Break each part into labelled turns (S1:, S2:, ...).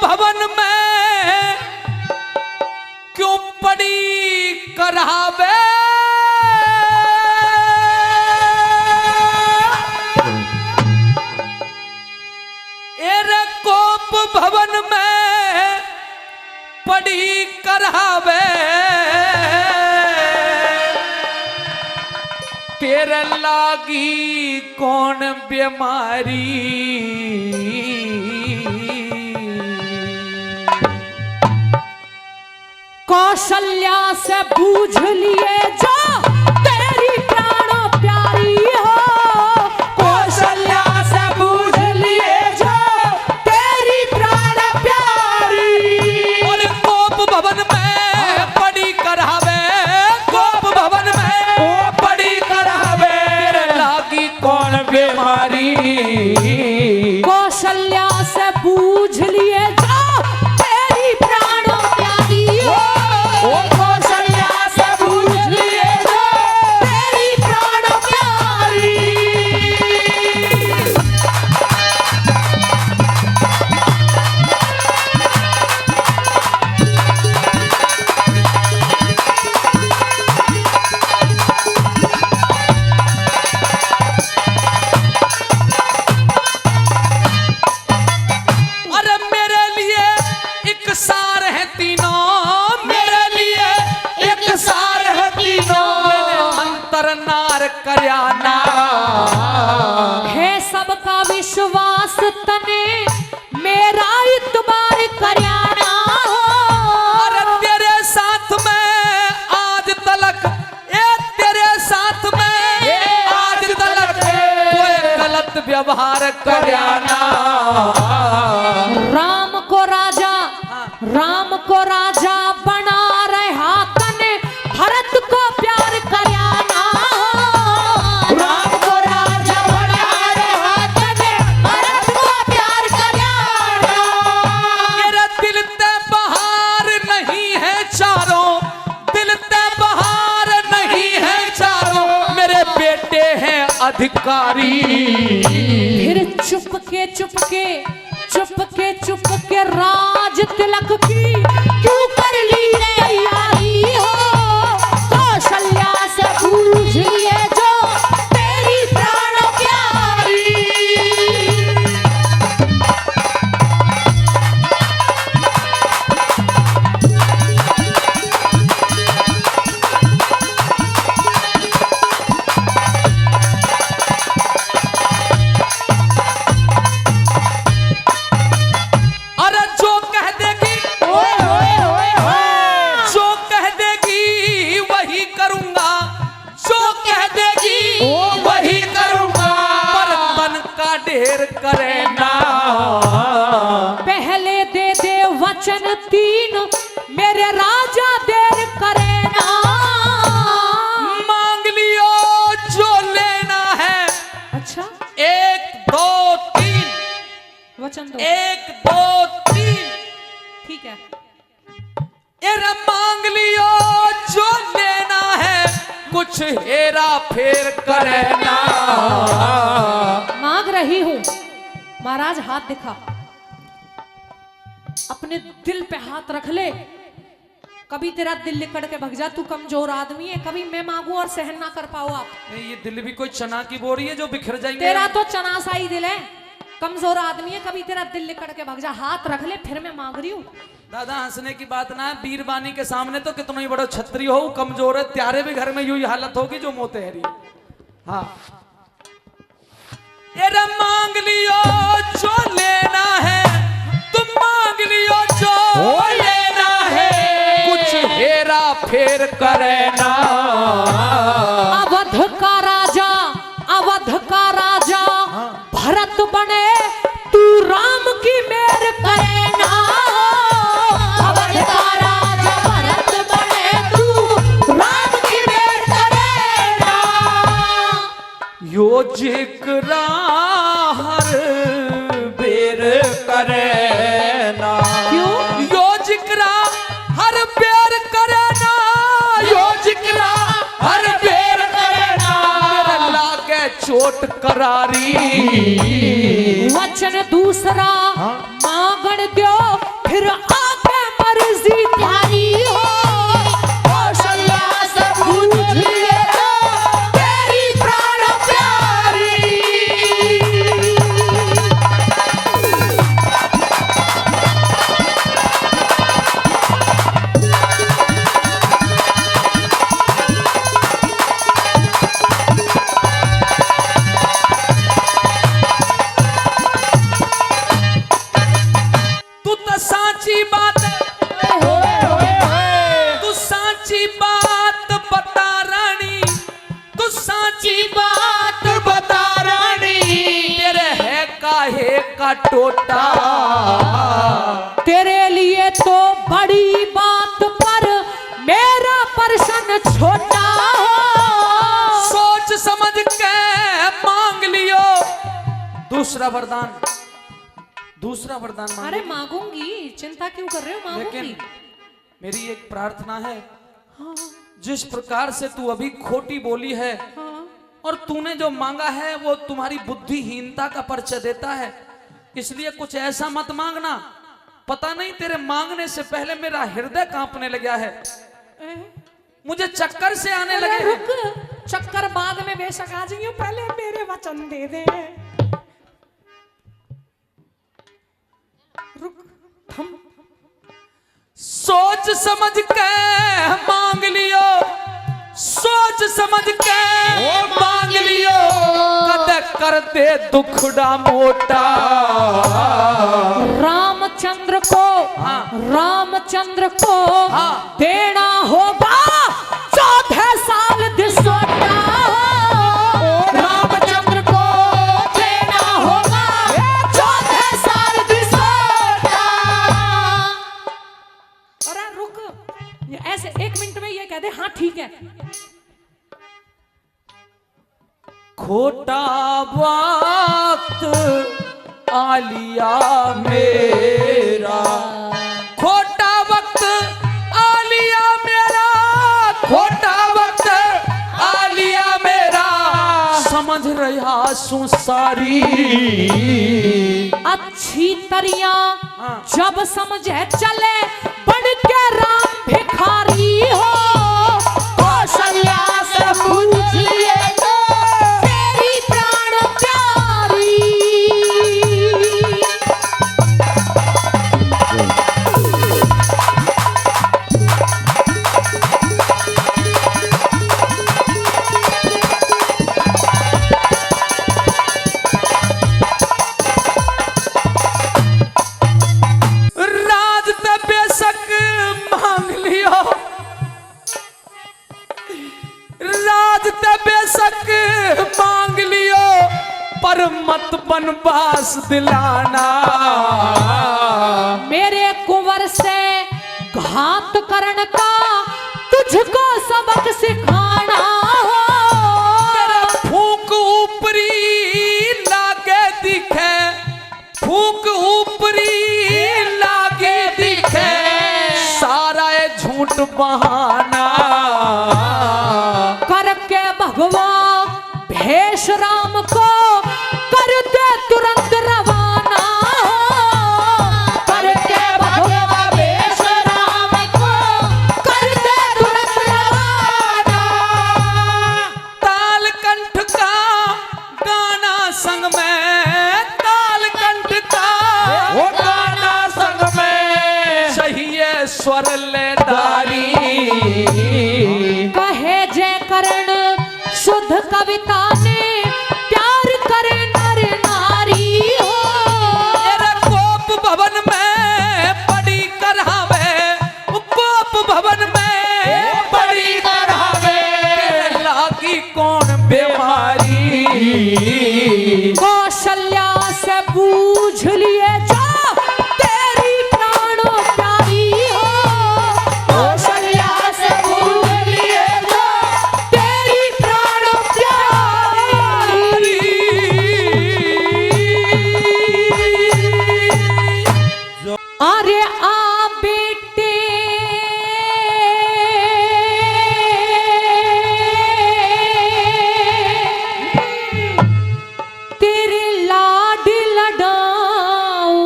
S1: भवन में क्यों पड़ी करावे, एरे कोप भवन में पड़ी करावे, तेरे लागी कौन बीमारी,
S2: कौशल्या से बूझ लिए जो तेरी प्राणों प्यारी हो, कौशल्या से बूझ लिए जो तेरी प्राण प्यारी।
S1: और कोप भवन में पड़ी करावे, कोप भवन में पड़ी करावे, तेरे लागी कौन बीमारी,
S2: कौशल्या से बूझ लिए जो तेरी प्राणों प्यारी हो, कौशल्या से बूझ लिए जो तेरी प्राणों प्यारी।
S1: अरे मेरे लिए एक सार है तीनों, मेरे लिए एक सार है तीनों, मैंने अंतर नार करयाना,
S2: है सबका विश्वास तने मेरा इतबार करयाना हो।
S1: अरे तेरे साथ में आज तलक, ए तेरे साथ में आज तलक कोई गलत व्यवहार करयाना,
S2: राम को राजा बना रहा तने भरत को प्यार करयाना हो। राम को राजा बना रहा तने भरत को प्यार करयाना।
S1: मेरा दिल ते बहार नहीं है चारों, दिल ते बहार नहीं है चारों, मेरे बेटे हैं अधिकारी,
S2: फिर चुप के राज तिलक की क्यों कर ली तैयारी हो, कौशल्या से बूझ लिए जो तेरी प्राण प्यारी।
S1: अरे जो कह देगी, जो कह देगी वही करूंगा, जो कह देगी वही करूंगा, पर तन का ढेर करे ना,
S2: पहले दे दे वचन तीन मेरे राजा देर करे ना,
S1: मांग लियो जो लेना है,
S2: अच्छा
S1: 1 2 3,
S2: वचन दो,
S1: 1 2 3,
S2: ठीक है।
S1: एरा मांग लियो जो लेना है, कुछ हेरा फेर करे ना,
S2: मांग रही हूं, महाराज हाथ दिखा, अपने दिल पे हाथ रख ले, कभी तेरा दिल लिकड़ के भग जा, तू कमजोर आदमी है, कभी मैं मांगू और सहन ना कर पाओ आप।
S1: ये दिल भी कोई चना की बोरी है जो बिखर जाएंगे,
S2: तेरा तो चना सा ही दिल है, कमजोर आदमी है, कभी तेरा दिल लिकड़ के भग जा, हाथ रख ले, फिर मैं मांग रही हूँ।
S1: दादा हंसने की बात ना है, बीरबानी के सामने तो कितना ही बड़ा छत्री हो, कमजोर है, त्यारे भी घर में यूं ही हालत होगी जो मोतेहरी। हाँ एरा मांग लियो जो लेना है, तुम मांग लियो जो लेना है, कुछ हेरा फेर करे ना,
S2: अवध का राजा भरत बने तू राम की मेर करे ना, अवध का राजा भरत बने तू राम की मेर करे ना।
S1: यो जिक्रा हर बेर करे ना,
S2: क्यों?
S1: यो जिक्रा हर बेर करे ना, यो जिक्रा हर बेर करे ना, मेरा लागे चोट करारी,
S2: वचन दूसरा मांगण दो फिर आगे मर्जी तुम्हारी हो। कौशल्या से पूछ लिए तो तेरी प्राण प्यारी।
S1: सांची बात, तू सांची बात बता रानी, तू सांची बात बता रानी। तेरे है काहे का टोटा,
S2: तेरे लिए तो बड़ी बात पर मेरा प्रश्न छोटा हो।
S1: सोच समझ के मांग लियो दूसरा वरदान, दूसरा वरदान मांग।
S2: अरे मांगूंगी, चिंता क्यों कर रहे हो, मांगूंगी।
S1: लेकिन मेरी एक प्रार्थना है, जिस प्रकार से तू अभी खोटी बोली है और तूने जो मांगा है वो तुम्हारी बुद्धिहीनता का परिचय देता है, इसलिए कुछ ऐसा मत मांगना। पता नहीं तेरे मांगने से पहले मेरा हृदय कांपने लगा है, मुझे चक्कर से आने लगे हैं।
S2: रुक, चक्कर बाद में बेशक आ जाइए, पहले मेरे वचन दे दे। रुक, थम।
S1: सोच समझ के मांग लियो, सोच समझ के मांग लियो, कद कर दे दुखड़ा मोटा।
S2: रामचंद्र को, रामचंद्र को
S1: हाँ।
S2: देना होगा 14 साल दिसोटा। रामचंद्र को देना होगा 14 साल दिसोटा। अरे रुक, ये ऐसे 1 मिनट में ये कह दे हाँ ठीक है।
S1: खोटा वक्त आलिया मेरा, खोटा वक्त आलिया मेरा, खोटा वक्त आलिया मेरा, समझ रहा सू सारी।
S2: अच्छी तरिया
S1: हाँ।
S2: जब समझे चले बढ़ के राम भिखारी हो। कौशल्या से पूछ लिए तो तेरी प्राण प्यारी।
S1: राज ते बेशक मांग लियो, राज ते बेशक मांग लियो, पर मत बनवास दिलाना।
S2: मेरे कुंवर से घात करण का तुझको सबक सिखाना हो।
S1: तेरा फूंक ऊपरी लागे दिखे, फूंक ऊपरी लागे दिखे, सारा ये झूठ बहाना।
S2: करके भगवा भेष राम को कर दे तुरंत रवाना हो। करके भगवा भेष राम को कर दे तुरंत रवाना।
S1: तालकंठ का गाना संग में, तालकंठ का वो गाना संग में, चाहिए स्वर लेदारी।
S2: कहे जय करण शुद्ध कविता ने प्यार करे नर नारी हो।
S1: तेरे कोप भवन में बड़ी करावे, कोप भवन में बड़ी करावे, तेरे लागी कौन बीमारी।
S2: कौशल्या से पूछ लिए जो तेरी प्राणो प्यारी हो। कौशल्या से पूछ लिए जो तेरी प्राणो प्यारी। अरे आ बेटे तेरे लाड लडाऊं।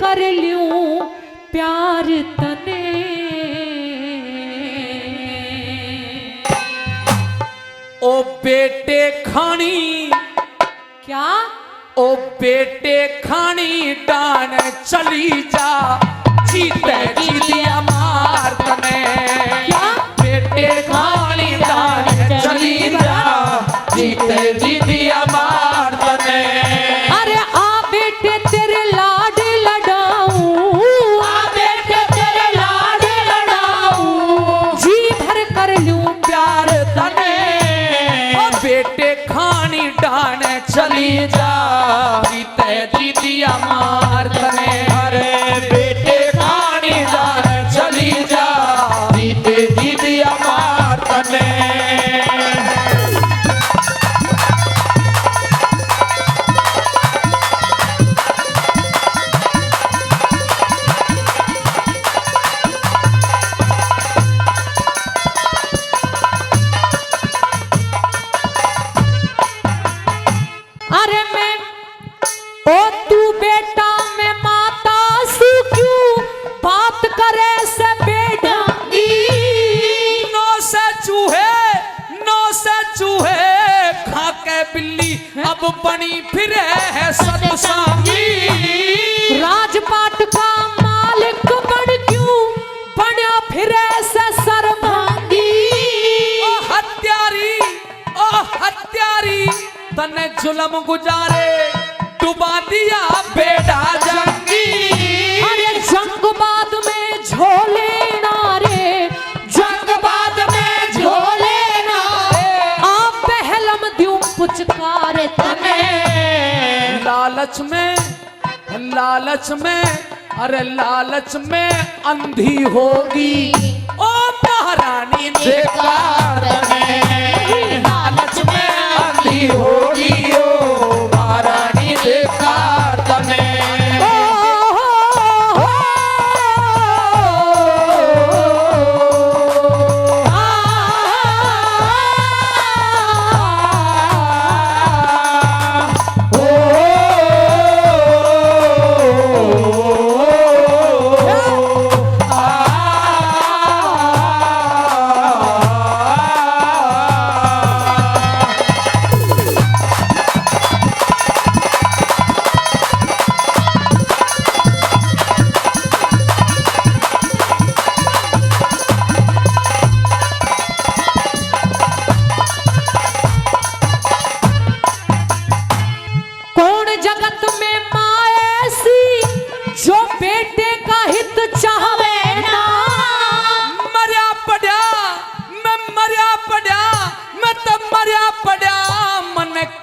S2: कर लूं प्यार तने।
S1: ओ बेटे खानी,
S2: क्या?
S1: ओ बेटे खानी डान चली जा, जीते जीतिया मार तने।
S2: क्या?
S1: बेटे खानी डान चली जा, जीते जीतिया मार तने।
S2: अरे आ बेटे तेरे लाड लडाऊं, आ बेटे तेरे लाड लडाऊं, जी भर कर लूं प्यार तने।
S1: ओ बेटे खानी डान चली जा, जीते जीतिया मार तने। अरे बेटे खानी डान चली जा, जीते जीतिया मार तने।
S2: अरे मैं ओ तू बेटा मैं माता सू क्यों बात करे से बेढंगी।
S1: नौ से चूहे खा के बिल्ली अब बनी फिरे है सतसंगी।
S2: राजपाट का मालिक बन क्यों बना फिरे से सर्वांगी।
S1: ओ हत्यारी तने जुल्म गुजारे डुबा दिया बेड़ा जंगी।
S2: अरे जंग बाद में झोले नारे, जंग बाद में झोले नारे, आप पहलम द्यूं पुचकार तने।
S1: लालच में अरे लालच में अंधी होगी ओ महारानी बेकार तने। लालच में अंधी होगी ओ महारानी बेकार तने।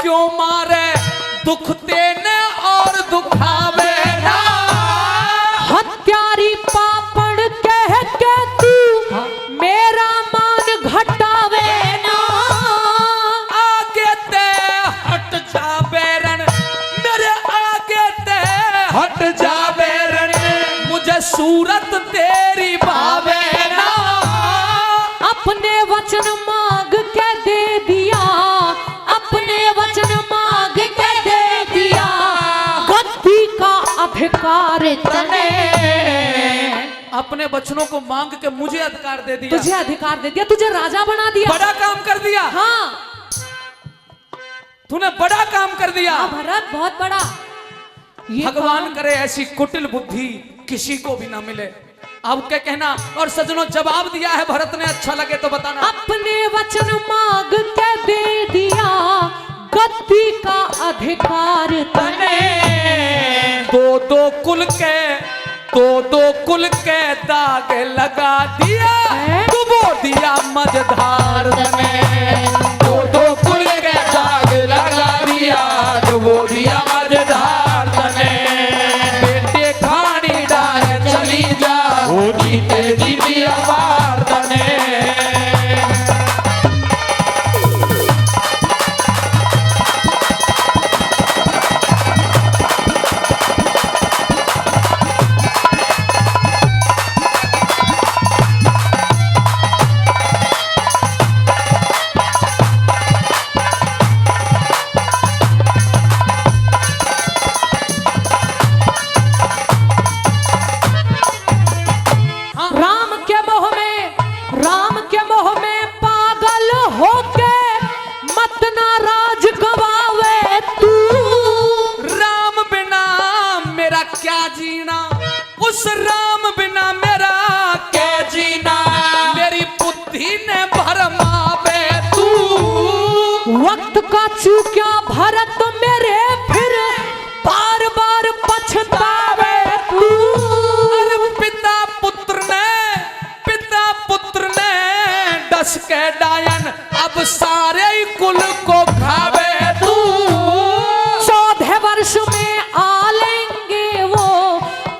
S1: क्यों मारे दुख देने और दुखावे ना।
S2: हत्यारी पापड़ कह के तू मेरा मान घटावे ना।
S1: आगे ते हट जा बेरन, मेरे आगे ते हट जा बेरन, मुझे सूरत तेरी भावे ना।
S2: अपने वचन मांग के दे दिया, अपने वचन मांग के दे दिया, गद्दी का अधिकार तने।
S1: अपने वचनों को मांग के मुझे अधिकार दे दिया,
S2: तुझे अधिकार दे दिया, तुझे राजा बना दिया,
S1: बड़ा काम कर दिया।
S2: हाँ
S1: तूने बड़ा काम कर दिया।
S2: हाँ भरत बहुत बड़ा।
S1: भगवान करे ऐसी कुटिल बुद्धि किसी को भी ना मिले। अब क्या कहना। और सजनों जवाब दिया है भरत ने, अच्छा लगे तो बताना।
S2: अपने वचन मांग के दे दिया, गद्दी का अधिकार तने।
S1: दो कुल के दाग लगा दिया, डुबो दिया मझधार में। दो कुल के दाग लगा दिया, डुबो दिया मझधार में। बेटे खानी डाल चली जा, जीते जीतिया मार तने।
S2: मत का चूक्या भरत मेरे, फिर बार बार पछतावे तू।
S1: अरे पिता पुत्र ने डस के डायन, अब सारे ही कुल को खावे तू।
S2: 14 वर्ष में आ लेंगे वो,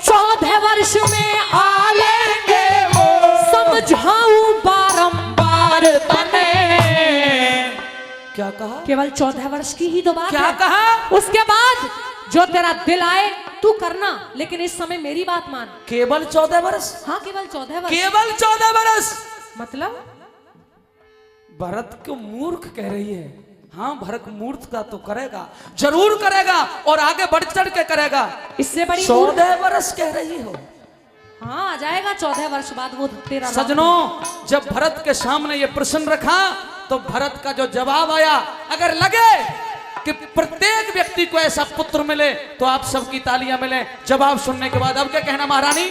S2: 14 वर्ष में आ लेंगे वो, समझाऊं बारंबार तने।
S1: क्या कहा?
S2: केवल 14 वर्ष की ही तो बात
S1: क्या
S2: है।
S1: कहा?
S2: उसके बाद जो तेरा दिल आए तू करना, लेकिन इस समय मेरी बात मान।
S1: केवल 14 वर्ष?
S2: हाँ केवल 14 वर्ष।
S1: केवल 14 वर्ष?
S2: मतलब
S1: भरत को मूर्ख कह रही है। हाँ, भरत मूर्ख का तो करेगा, जरूर करेगा, और आगे बढ़ चढ़ के करेगा।
S2: इससे बड़ी
S1: 14 वर्ष कह रही हो?
S2: हाँ आ जाएगा 14 वर्ष बाद वो तेरा।
S1: सजनों, जब भरत के सामने ये प्रश्न रखा तो भरत का जो जवाब आया, अगर लगे कि प्रत्येक व्यक्ति को ऐसा पुत्र मिले तो आप सबकी तालियां मिले। जवाब सुनने के बाद अब क्या कहना महारानी?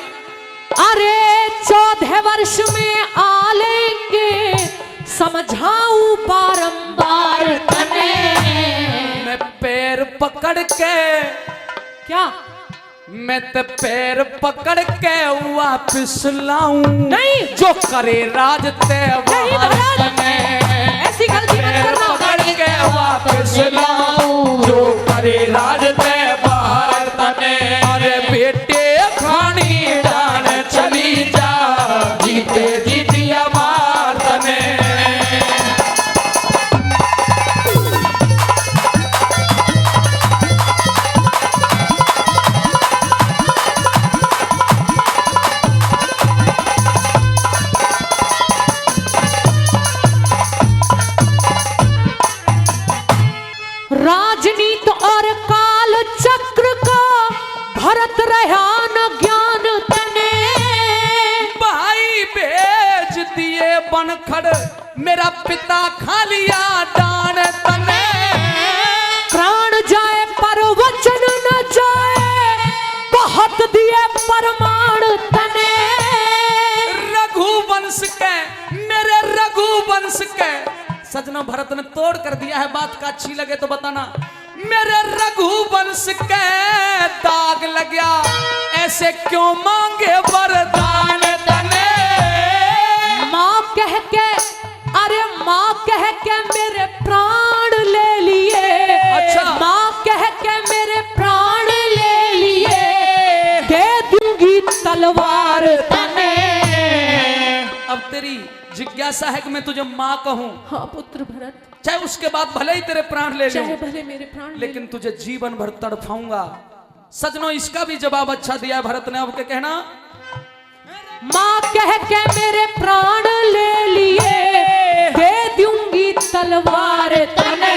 S2: अरे 14 वर्ष में आ लेंगे, समझाऊं बारंबार तने।
S1: मैं पैर पकड़ के,
S2: क्या?
S1: मैं तो पैर पकड़ के वापिस लाऊं,
S2: नहीं।
S1: जो करे राज
S2: नहीं ऐसी गलती मत करना।
S1: पकड़ के वापिस लाऊं, जो करे राज भारत ने। अरे बेटे खानी डान चली जा, जीते जीतिया भारत ने।
S2: राजनीति और काल चक्र का भरत रहा न ज्ञान तने।
S1: भाई भेज दिए बनखड़, मेरा पिता खा लिया डान तने।
S2: प्राण जाए पर वचन न जाए, बहुत दिए परमाण तने।
S1: रघुवंश के, मेरे रघुवंश के। सजनों, भरत ने तोड़ कर दिया है। बात का अच्छी लगे तो बताना। मेरे रघुवंश के दाग लग गया, ऐसे क्यों मांगे वरदान तने।
S2: माँ कह के, अरे माँ कह के मेरे प्राण ले लिए।
S1: अच्छा।
S2: माँ कह के मेरे प्राण ले लिए, दे दूंगी तलवार तने।
S1: अब तेरी जिज्ञासा है कि मैं तुझे माँ कहूं,
S2: हाँ पुत्र भरत,
S1: चाहे उसके बाद भले ही तेरे प्राण ले
S2: चाहे
S1: लूं,
S2: भले मेरे प्राण ले
S1: लेकिन तुझे जीवन भर तड़फाऊंगा। सजनों, इसका भी जवाब अच्छा दिया है भरत ने। अब क्या कहना?
S2: माँ कह के मेरे प्राण ले लिए, दे दूंगी तलवार तने।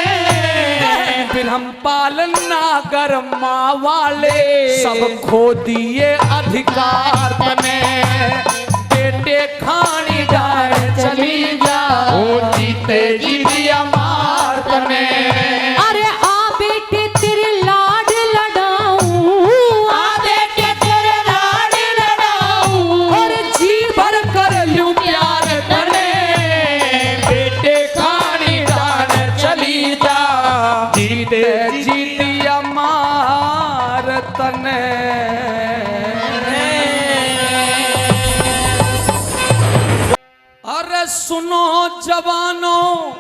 S1: फिर हम पालन नागर माँ वाले, सब खो दिए अधिकार तने। बेटे खानी डाल चली जा, ओ जीते जीतिया मार तने।
S2: अरे आ बेटे तेरे लाड लडाऊं, आ बेटे तेरे लाड लडाऊं,
S1: और जी भर कर लूं प्यार तने। बेटे खानी डाल चली जा, जीते जीतिया मार तने। अरे सुनो जवानों,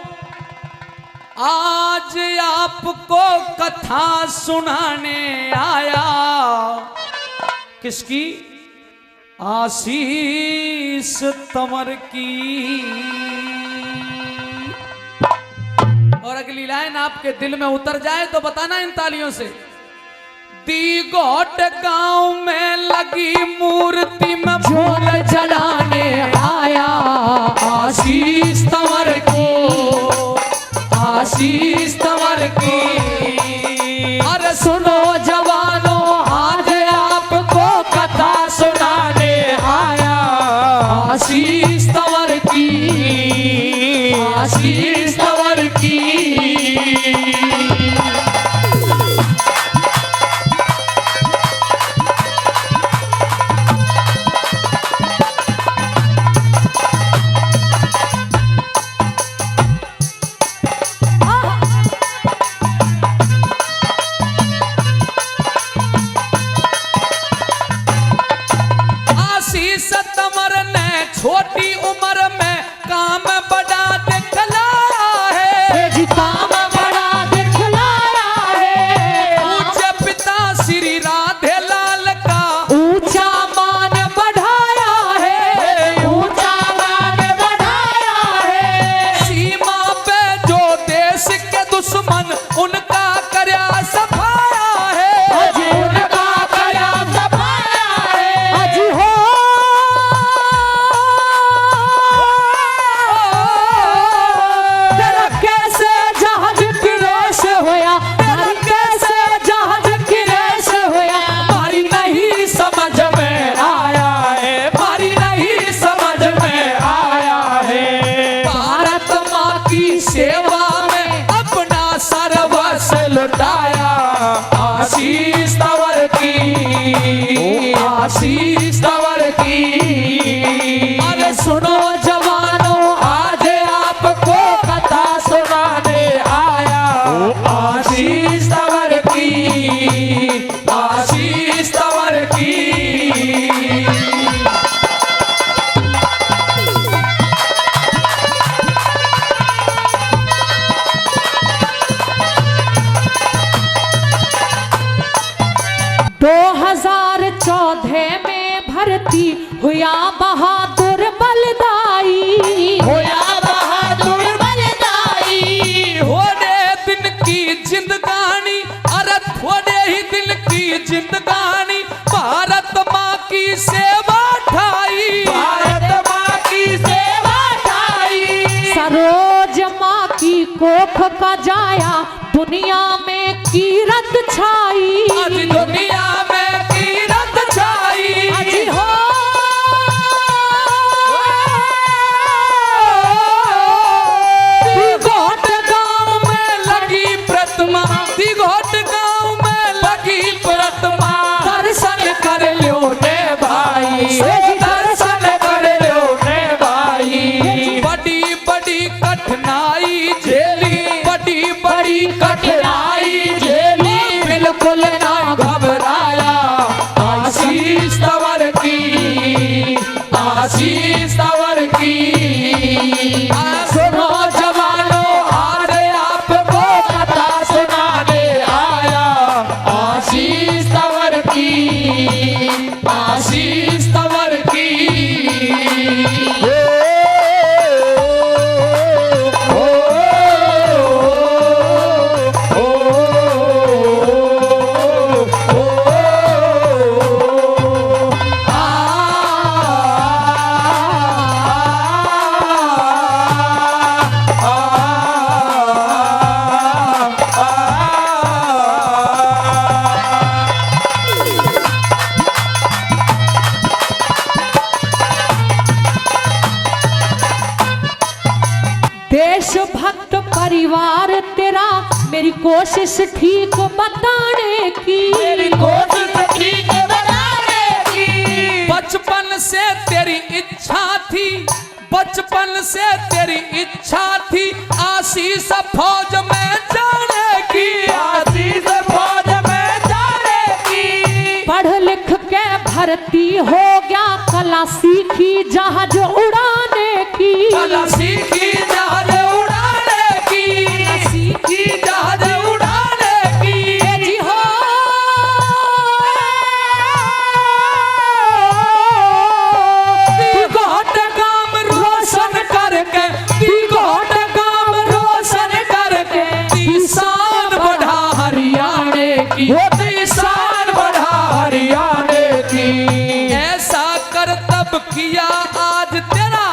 S1: आज आपको कथा सुनाने आया। किसकी? आशीष तंवर की। और अगली लाइन आपके दिल में उतर जाए तो बताना इन तालियों से। दीगोट गांव में लगी मूर्ति में फूल चढ़ाने आया, आशीष तंवर की, आशीष तंवर की। अरे सुनो जवानों, आज आपको कथा सुनाने आया। आशीष तंवर की, आशीष तंवर की।
S2: 2014 में भर्ती हुआ बहादुर बलदाई,
S3: होया बहादुर बलदाई।
S1: थोड़े दिन की जिंदगानी, अरे थोड़े ही दिन की जिंदगानी, भारत माँ की सेवा ठाई,
S3: भारत माँ की सेवा ठाई।
S2: सरोज माँ की कोख का जाया, दुनिया में कीरत छाई।
S1: आज दुनिया में कीरत छाई।
S2: अजी हो
S1: दिघोट गांव में लगी प्रतिमा, दिघोट गांव में लगी प्रतिमा, दर्शन कर लो ने भाई, दर्शन कर लो ने भाई। बड़ी बड़ी कठिनाई झेली, बड़ी बड़ी कठिनाई झेली, बिल्कुल ना घबराया, आशीष तंवर की, आशीष तंवर की। सुनो जवानों, आज आपको कथा सुनाने आया, आशीष तंवर की, आशीष तंवर की।
S2: देशभक्त परिवार तेरा, मेरी कोशिश ठीक बताने की,
S3: मेरी कोशिश ठीक बनाने की।
S1: बचपन से तेरी इच्छा थी, बचपन से तेरी इच्छा थी, आशीष फौज में जाने की,
S3: आशीष फौज में जाने की।
S2: पढ़ लिख के भर्ती हो गया, कला सीखी जहाज उड़ाने की,
S1: कला सीखी जहाज उड़ाने की, सीखी जहाज उड़ाने की।
S2: जी हो
S1: दिघोट गांव रोशन करके, दिघोट गांव रोशन करके, किसान बढ़ा हरियाणे की, किसान बढ़ा हरियाणे की। ऐसा करतब किया आज तेरा,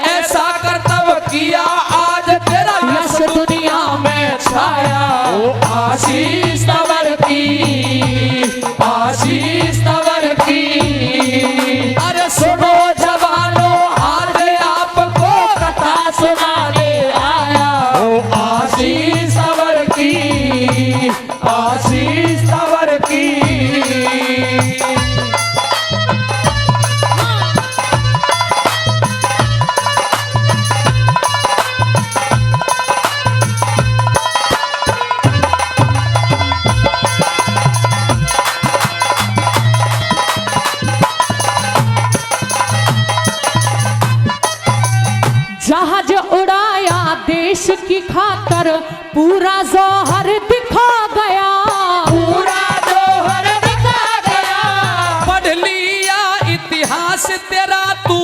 S1: ऐसा करतब किया आज तेरा, यश दुनिया में छाया, ओ आशीष तंवर की, आशीष तंवर की। अरे सुनो जवानों, आज आपको कथा सुनाने आया, ओ आशीष तंवर की, आशीष तंवर की।
S2: जहाज उड़ाया देश की खातर, पूरा जौहर दिखा गया,
S3: पूरा जौहर दिखा गया।
S1: पढ़ लिया इतिहास तेरा तू,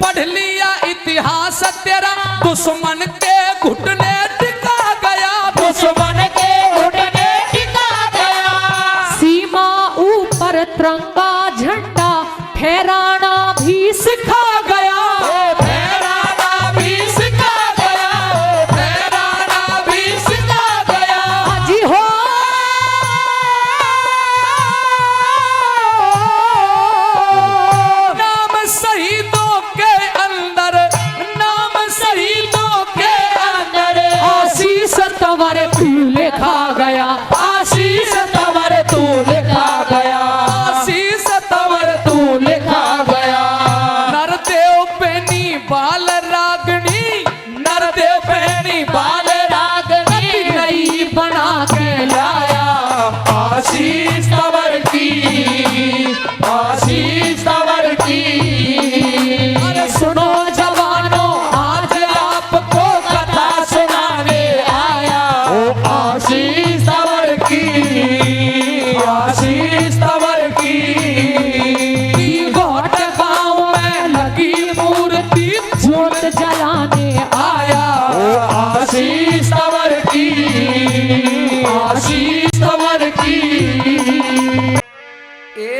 S1: पढ़ लिया इतिहास तेरा, दुश्मन के घुटने टिका गया,
S3: दुश्मन के घुटने टिका गया।
S2: सीमा ऊपर तिरंगा झंडा फहराना भी सिखा गया।
S1: फहराना भी सिखा गया, फहराना भी सिखा गया।
S2: जी हो
S1: नाम शहीदों के अंदर, नाम शहीदों के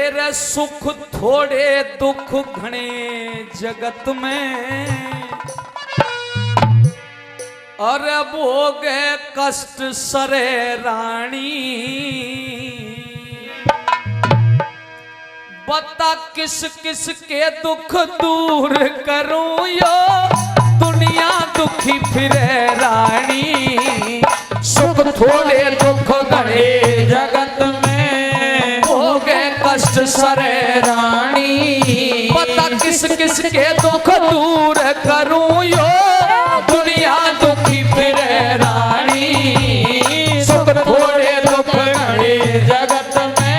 S1: रे सुख थोड़े दुख घने जगत में, अरे भोगे कष्ट सरे रानी। बता किस किस के दुख दूर करूं यो, दुनिया दुखी फिरे रानी। सुख थोड़े दुख घने जगत में, भोगे कष्ट सरे रानी। बता किस किस के दुख दूर करूं यो, दुनिया दुखी फिरे रानी। सुख थोड़े दुख घने जगत में।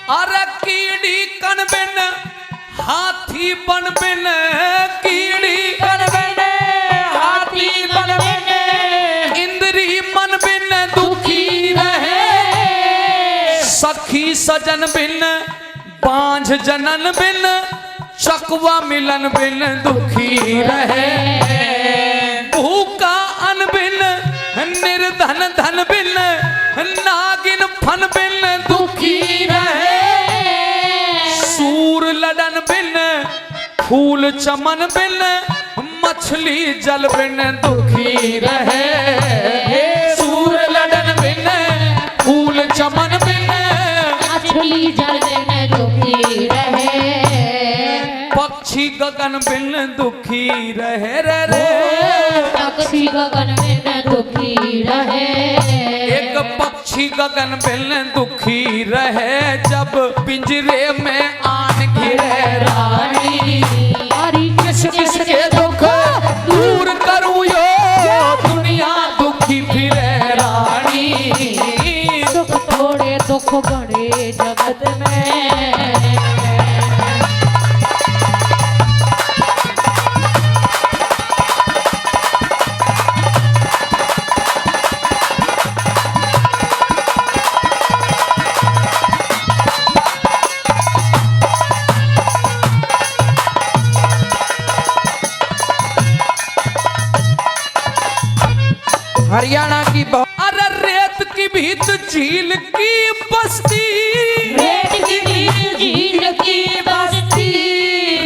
S1: अरे कीड़ी कन बिन हाथी बन बिन, कीड़ी कन बिन हाथी बन बिन, इंद्री मन बिन दुखी रहे। सखी सजन बिन बांझ जनन बिन, चकवा मिलन बिन दुखी रहे। भूखा अन बिन निर्धन धन बिन, नागिन फन बिन दुखी रहे। सूर लडन बिन फूल चमन बिन, मछली जल बिन दुखी रहे। सूर लडन बिन फूल चमन बिन,
S2: मछली जल बिन दुखी रहे।
S1: पक्षी गगन बिन दुखी रहे रे।
S2: पक्षी गगन बिन दुखी रहे।
S1: एक पक्षी गगन बिन दुखी रहे, जब पिंजरे में आन घिरे रानी। किस किस के दुख दूर करूं यो, दुनिया दुखी फिरे रानी।
S2: सुख थोड़े दुख घने जगत में।
S3: हरियाणा की
S1: अरे रेत की भीत झील की बस्ती,
S2: रेत की भीत झील की बस्ती,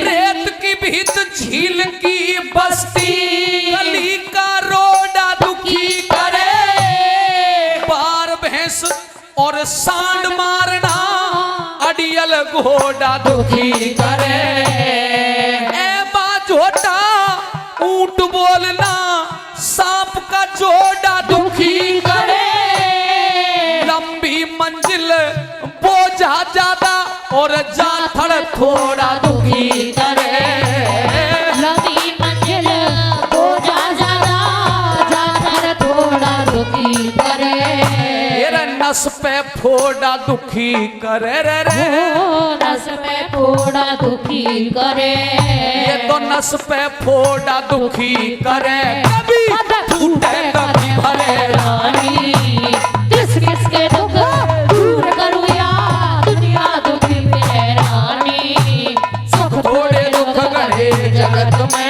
S1: रेत की भीत झील की बस्ती। गली का रोडा दुखी करे, बार भैंस और सांड मारना, अडियल घोड़ा दुखी करे। ए बाजोटा ऊंट बोलना, सांप का जोड़ा दुखी करे। लंबी मंजिल बोझा ज्यादा, और जाथड़ थोड़ा दुखी करे।
S2: लंबी मंजिल बोझा ज्यादा, जाथड़ थोड़ा दुखी करे।
S1: ये नस पे फोड़ा दुखी करे रे।
S2: नस पे फोड़ा दुखी करे।
S1: ये तो नस पे फोड़ा दुखी करे, कभी टूटे कभी भरे
S2: रानी। किस किस के दुख दूर करूं या, दुनिया दुखी फिरे रानी। सुख
S1: थोड़े दुख घने जगत में।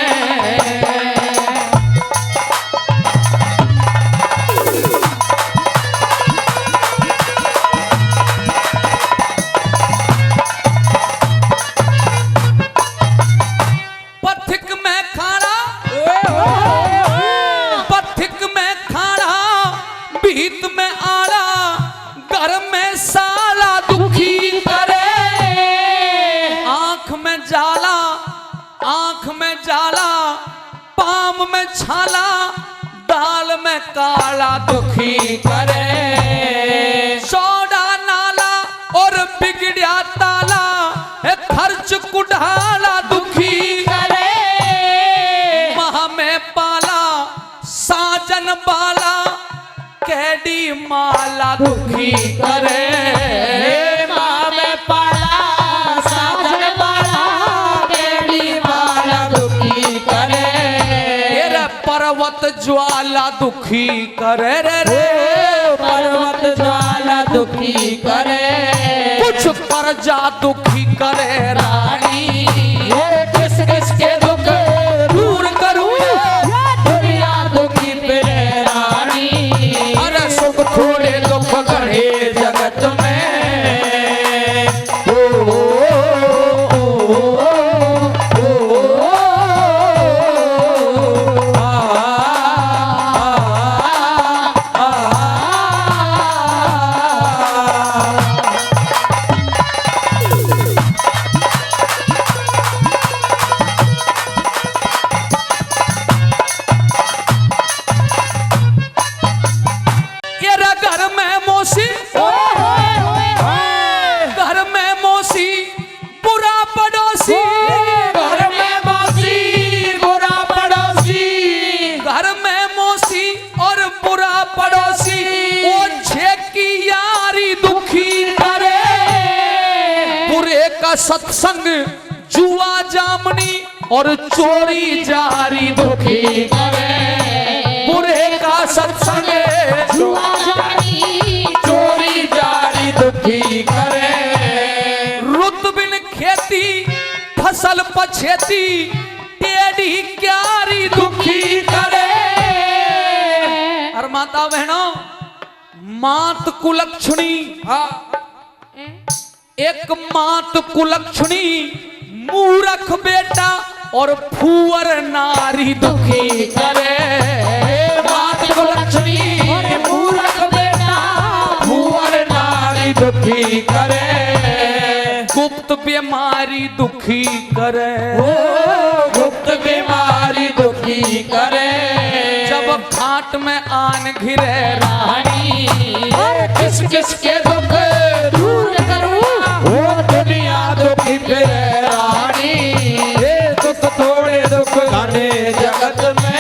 S1: पथिक में खाना, पथिक में खाना, भीत में आड़ा, घर में साला दुखी करे। आंख में जाला, आंख में जाला, पाम में छाला, दाल में काला दुखी करे। सौदा नाला और बिगड़िया ताला, खर्च कुढ़ाला दुखी करे। महा में पाला साजन बाला, कैडी माला दुखी करे। माँ में पाला साजन बाला, कैडी माला दुखी करे। ये पर्वत ज्वाला दुखी करे रे। पर्वत ज्वाला दुखी करे। कुछ कर प्रजा दुखी करे रानी,
S3: ये किस किस के दुख दूर करूं दुनिया दुखी फिरे रानी।
S1: अरे
S3: सुख थोड़े दुख गढ़े जगत में।
S1: सत्संग जुआ जामनी और चोरी जारी दुखी करे। बुरे का सत्संग
S2: जुआ जामनी
S3: चोरी जारी दुखी करे।
S1: रुत बिन खेती फसल पछेती टेढ़ी क्यारी दुखी करे। और माता बहनों, मात कुलक्षणी, एक मात कुलक्षणी मूर्ख बेटा और फूअर नारी दुखी करे।
S3: मात कुलक्षणी मूर्ख बेटा फूअर नारी दुखी करे।
S1: गुप्त बीमारी दुखी करे।
S3: गुप्त बीमारी दुखी करे।
S1: जब खाट में आन घिरे रानी,
S3: किस किस के दुख दूर करूं दुनिया दुखी फिरे रानी। ये दुख थोड़े दुख घने जगत में।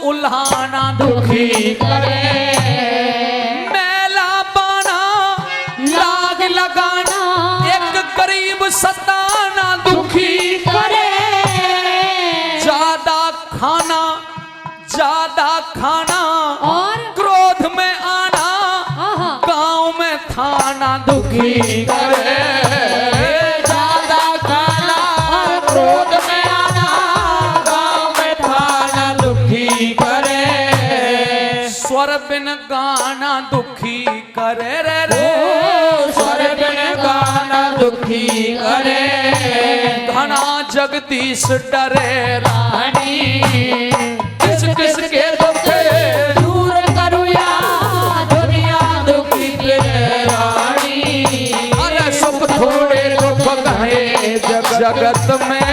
S1: उल्हाना दुखी करे। मेला बाना लाग लगाना एक गरीब सताना दुखी करे। ज्यादा खाना
S2: और
S1: क्रोध में आना गांव में थाना दुखी करे।
S3: ज्यादा खाना और क्रोध में आना गांव में थाना दुखी करे।
S1: स्वर बिन गाना दुखी करे रे
S3: स्वर बिन गाना दुखी करे।
S1: घना जगदीश डरे रानी,
S3: किस किस के दुख दूर करूं या दुनिया दुखी फिरे रानी।
S1: अरे
S3: सुख थोड़े दुख गए
S1: जगत में।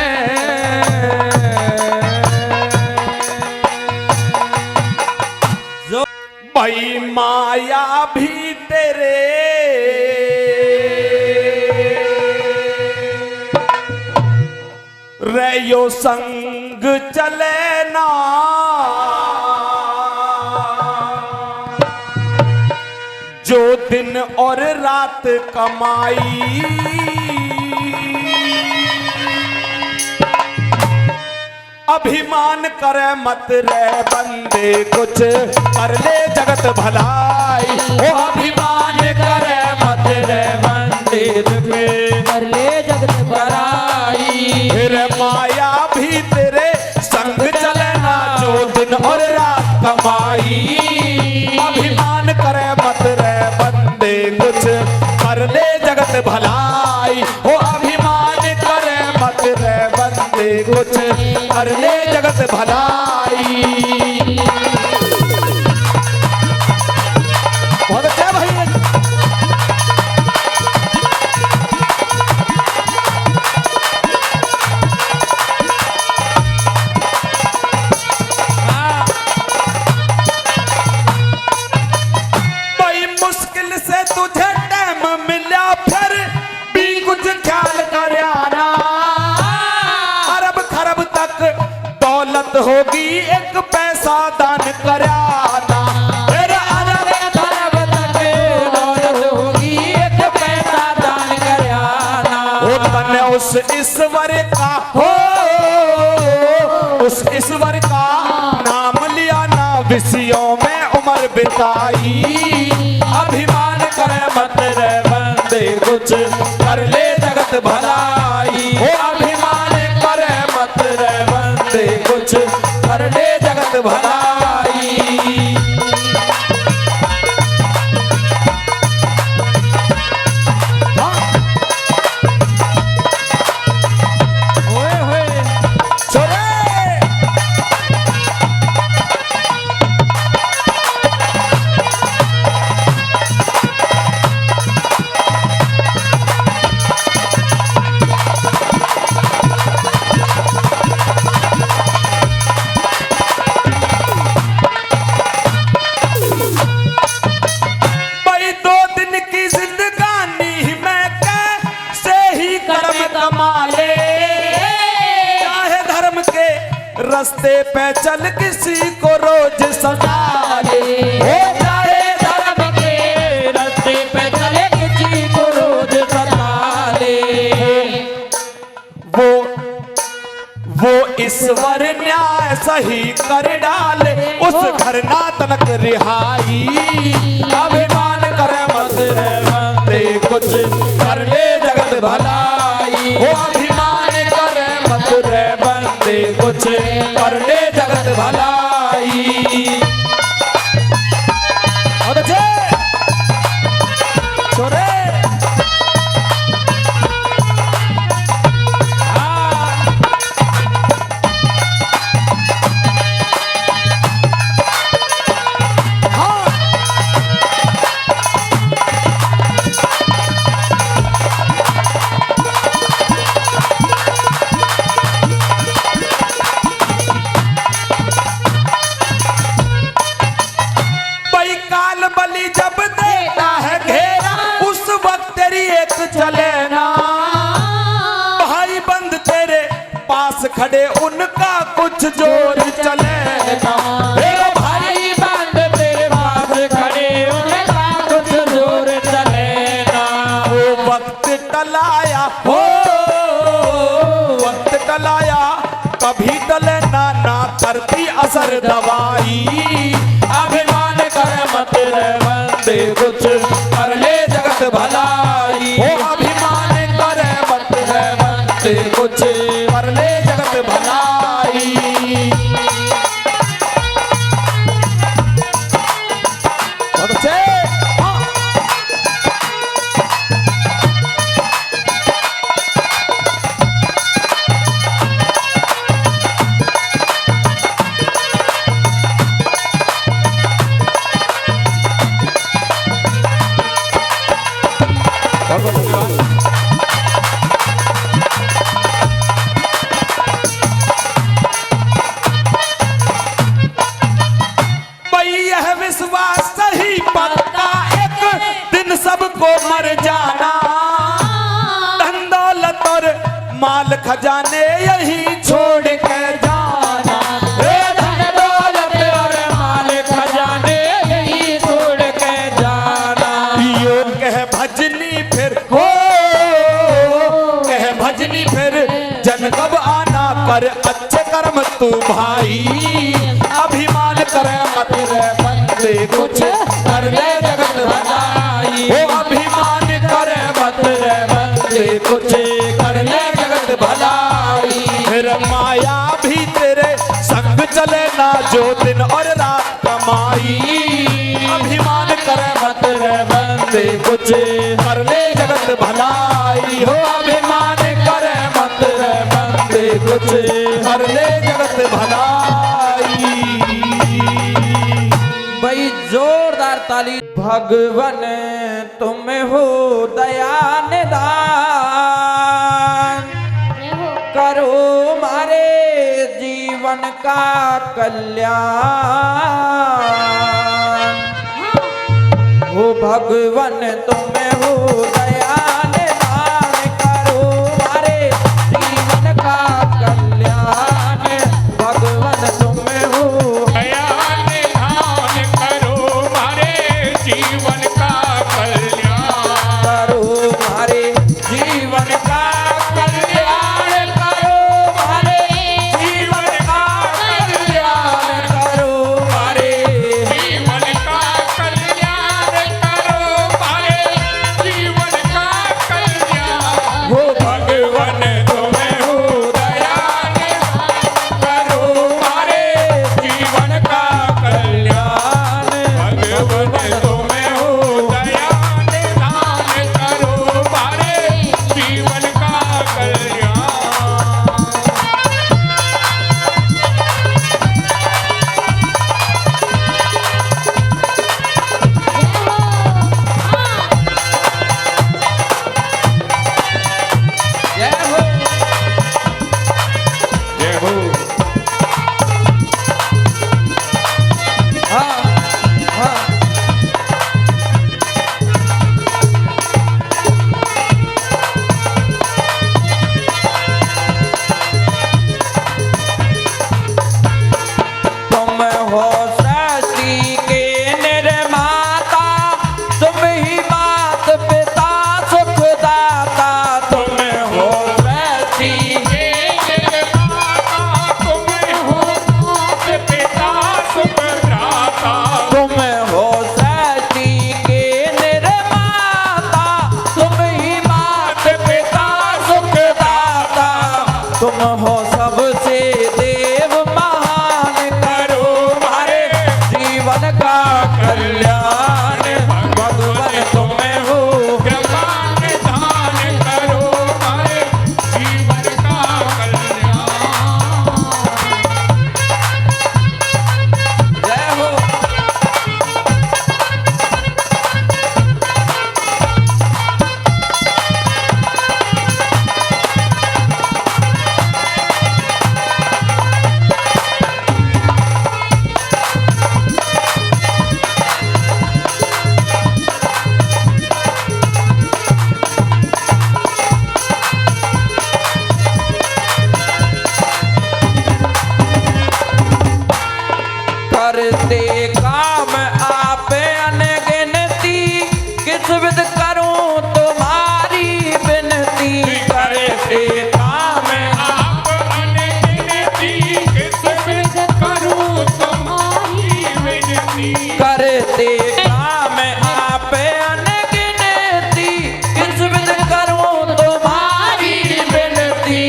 S3: भाई माया भी तेरे रयो संग चले ना। जो दिन और रात कमाई अभिमान करे मत रे बंदे कुछ कर ले जगत भलाई। ओ अभिमान करे मत रे बंदे कर ले जगत भलाई। फिर माया भी तेरे संग चलना जो दिन और रात कमाई। अभिमान करे मत रे बंदे कुछ कर ले जगत भलाई। ओ अभिमान करे मत रे बंदे कुछ कर ले जगत भलाई। बहुत अच्छा भाई। दौलत होगी एक पैसा दान करयाना।
S4: तेरा अरब खरब तक दौलत होगी एक पैसा दान करयाना।
S3: वो तन उस ईश्वर का हो, उस ईश्वर का नाम लिया ना विषयों में उम्र बिताई।
S4: अभिमान करे मत रे बंदे कुछ कर ले जगत भलाई।
S3: हो
S4: अभिमान करे मत रे बंदे कुछ कर ले जगत भलाई। ओए होए
S3: छोरे भाई 2 दिन की जिंदगानी में कैसे ही कर्म कमा ले। चाहे धर्म के रास्ते पे चल किसी को रोज सजा ले।
S4: हो चाहे धर्म के रास्ते पे चले किसी को रोज सता ले।
S3: वो ईश्वर न्याय सही कर डाले उस घर ना तनक रिहाई।
S4: अभिमान करे मत रे बंदे कुछ कर ले जगत भलाई।
S3: वो अभिमान
S4: करे मत रे बंदे कुछ कर ले जगत भलाई।
S3: और अच्छे छोरे भाई काल बलि जब देता है घेरा उस वक्त तेरी एक चले ना। भाई बंद तेरे पास खड़े उनका कुछ जोर चले ना।
S4: मेरे भाई बंद तेरे पास खड़े उनका कुछ जोर चले ना।
S3: वो वक्त टलाया हो, वक्त टलाया कभी टले ना, ना करती असर दवाई।
S4: अभिमान करे मत रे बंदे कुछ कर ले जगत भलाई।
S3: वो अभिमान करे मत है बंदे कुछ कर ले जगत भलाई। बहुत अच्छे हाँ। बहुत धन्यवाद। भाई यह विश्वास सही पक्का एक दिन सबको मर जाना। धन दौलत और माल खजाने यही छोड़ के जाना।
S4: हे धन दौलत और माल खजाने यही छोड़ के जाना।
S3: यो कह भजनी फिर हो, कह भजनी फिर जन कब आना कर अच्छे कर्म तू भाई। अभिमान करे मत रे बंदे कुछ कर ले जगत भलाई। वो अभिमान करे मत रे बंदे कुछ कर ले जगत भलाई। फिर माया भी तेरे संग चले ना जो दिन और रात कमाई। अभिमान करे मत रे बंदे कुछ कर ले जगत भलाई। हो अभिमान करे मत रे बंदे कुछ कर ले जगत भलाई।
S4: भाई जोरदार ताली। भगवन तुम हो दया निदान करो मारे जीवन का कल्याण। हो भगवन तुम हो दया निदान करो मारे जीवन का कल्याण। भगवन तुम हो सबसे देव महान, करो हमारे जीवन का कल्याण। भगवान तुम्हें हो
S3: कृपा निधान करो हमारे जीवन का कल्याण।
S4: जय हो। करते काम आप अनगिनती, किस विध करूं तुम्हारी विनती। करते काम
S3: आप अनगिनती, किस विध करूं तुम्हारी विनती।
S4: करते काम आप अनगिनती, किस विध करूं तुम्हारी विनती।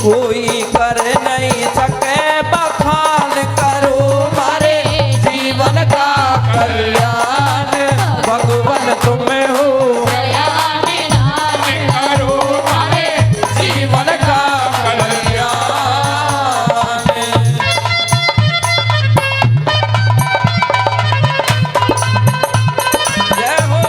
S4: कोई कर नहीं सके बखान, करो हमारे जीवन का कल्याण। भगवान तुम्हें हो
S3: करो हमारे
S4: जीवन का कल्याण। जय हो।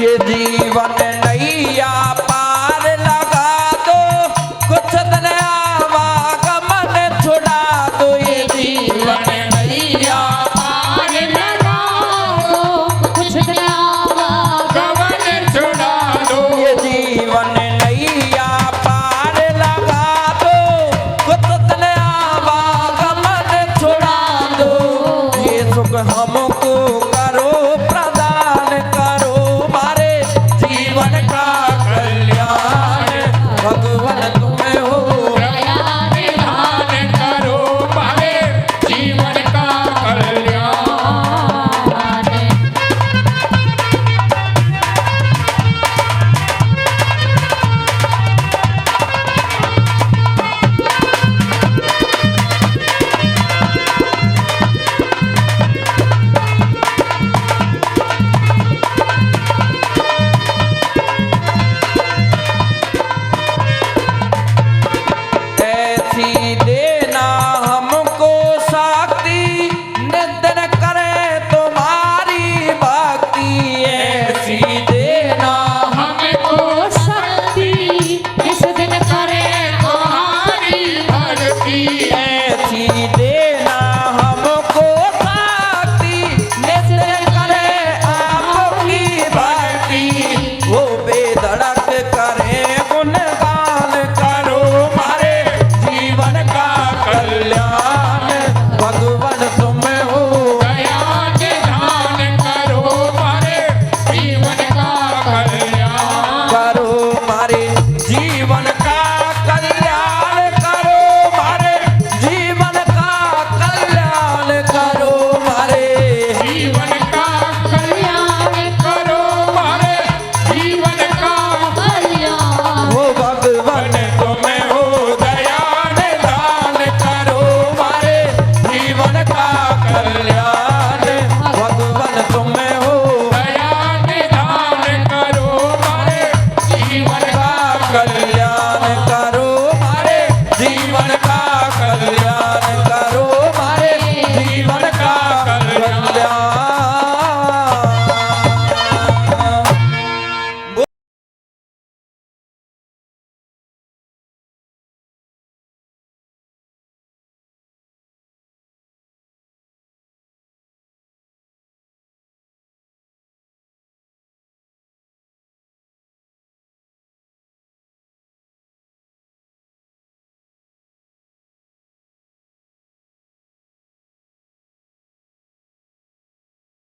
S4: ये जीवन